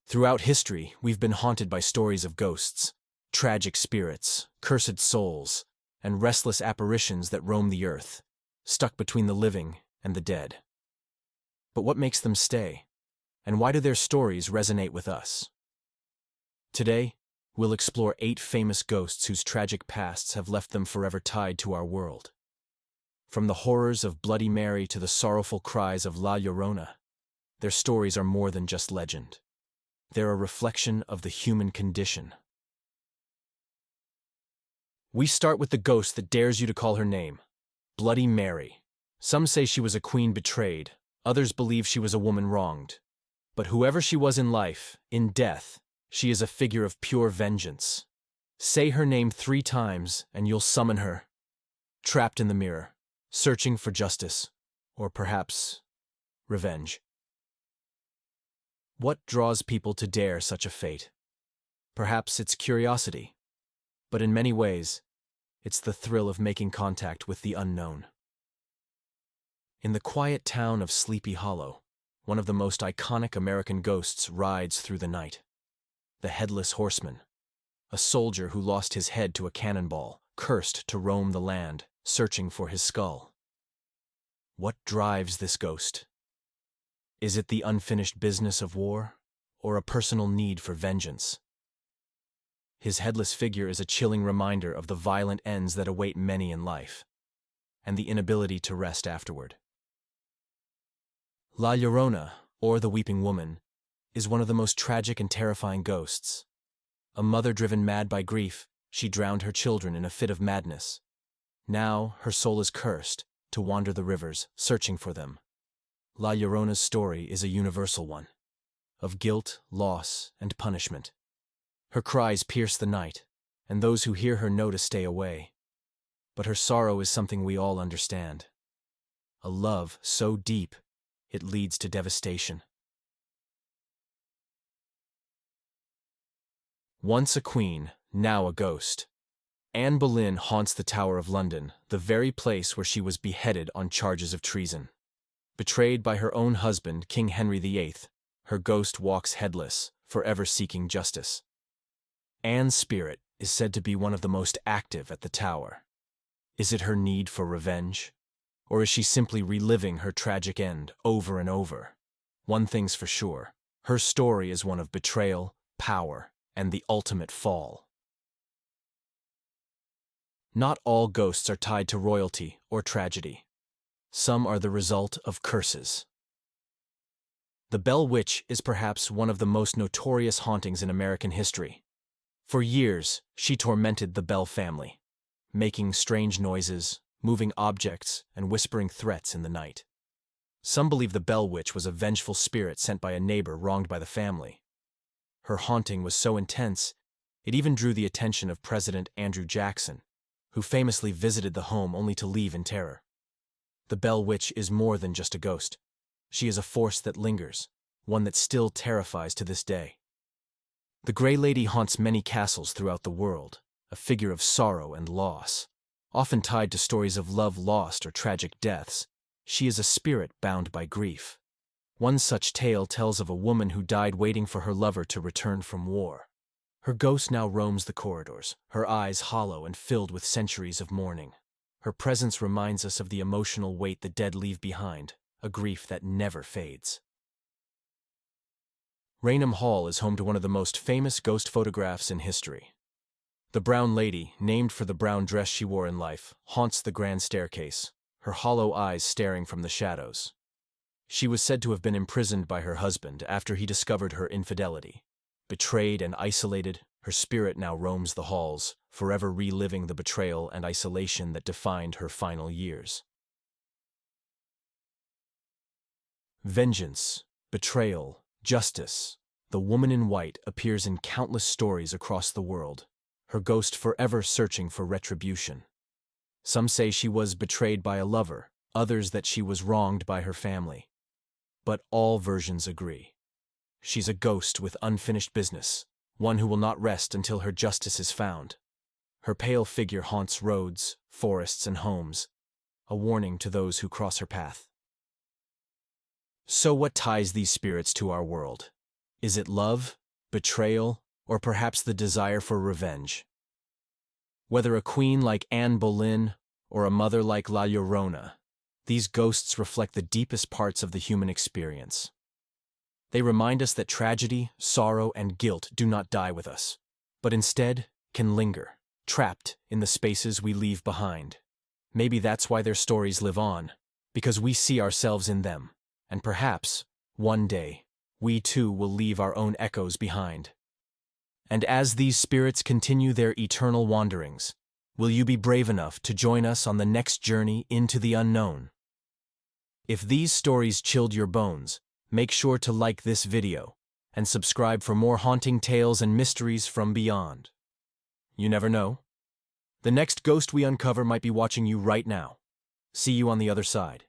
Throughout history, we've been haunted by stories of ghosts, tragic spirits, cursed souls, and restless apparitions that roam the earth, stuck between the living and the dead. But what makes them stay? And why do their stories resonate with us? Today, we'll explore 8 famous ghosts whose tragic pasts have left them forever tied to our world. From the horrors of Bloody Mary to the sorrowful cries of La Llorona, their stories are more than just legend. They're a reflection of the human condition. We start with the ghost that dares you to call her name, Bloody Mary. Some say she was a queen betrayed, others believe she was a woman wronged. But whoever she was in life, in death, she is a figure of pure vengeance. Say her name 3 times and you'll summon her, trapped in the mirror, searching for justice, or perhaps revenge. What draws people to dare such a fate? Perhaps it's curiosity, but in many ways, it's the thrill of making contact with the unknown. In the quiet town of Sleepy Hollow, one of the most iconic American ghosts rides through the night. The Headless Horseman, a soldier who lost his head to a cannonball, cursed to roam the land, searching for his skull. What drives this ghost? Is it the unfinished business of war, or a personal need for vengeance? His headless figure is a chilling reminder of the violent ends that await many in life, and the inability to rest afterward. La Llorona, or the Weeping Woman, is one of the most tragic and terrifying ghosts. A mother driven mad by grief, she drowned her children in a fit of madness. Now her soul is cursed to wander the rivers, searching for them. La Llorona's story is a universal one, of guilt, loss, and punishment. Her cries pierce the night, and those who hear her know to stay away. But her sorrow is something we all understand. A love so deep, it leads to devastation. Once a queen, now a ghost. Anne Boleyn haunts the Tower of London, the very place where she was beheaded on charges of treason. Betrayed by her own husband, King Henry VIII, her ghost walks headless, forever seeking justice. Anne's spirit is said to be one of the most active at the tower. Is it her need for revenge? Or is she simply reliving her tragic end over and over? One thing's for sure, her story is one of betrayal, power, and the ultimate fall. Not all ghosts are tied to royalty or tragedy. Some are the result of curses. The Bell Witch is perhaps one of the most notorious hauntings in American history. For years, she tormented the Bell family, making strange noises, moving objects, and whispering threats in the night. Some believe the Bell Witch was a vengeful spirit sent by a neighbor wronged by the family. Her haunting was so intense, it even drew the attention of President Andrew Jackson, who famously visited the home only to leave in terror. The Bell Witch is more than just a ghost. She is a force that lingers, one that still terrifies to this day. The Grey Lady haunts many castles throughout the world, a figure of sorrow and loss. Often tied to stories of love lost or tragic deaths, she is a spirit bound by grief. One such tale tells of a woman who died waiting for her lover to return from war. Her ghost now roams the corridors, her eyes hollow and filled with centuries of mourning. Her presence reminds us of the emotional weight the dead leave behind, a grief that never fades. Raynham Hall is home to one of the most famous ghost photographs in history. The Brown Lady, named for the brown dress she wore in life, haunts the grand staircase, her hollow eyes staring from the shadows. She was said to have been imprisoned by her husband after he discovered her infidelity. Betrayed and isolated, her spirit now roams the halls, forever reliving the betrayal and isolation that defined her final years. Vengeance, betrayal, justice. The woman in white appears in countless stories across the world, her ghost forever searching for retribution. Some say she was betrayed by a lover, others that she was wronged by her family. But all versions agree. She's a ghost with unfinished business, one who will not rest until her justice is found. Her pale figure haunts roads, forests, and homes, a warning to those who cross her path. So what ties these spirits to our world? Is it love, betrayal, or perhaps the desire for revenge? Whether a queen like Anne Boleyn or a mother like La Llorona, these ghosts reflect the deepest parts of the human experience. They remind us that tragedy, sorrow, and guilt do not die with us, but instead can linger, trapped in the spaces we leave behind. Maybe that's why their stories live on, because we see ourselves in them, and perhaps, one day, we too will leave our own echoes behind. And as these spirits continue their eternal wanderings, will you be brave enough to join us on the next journey into the unknown? If these stories chilled your bones, make sure to like this video and subscribe for more haunting tales and mysteries from beyond. You never know. The next ghost we uncover might be watching you right now. See you on the other side.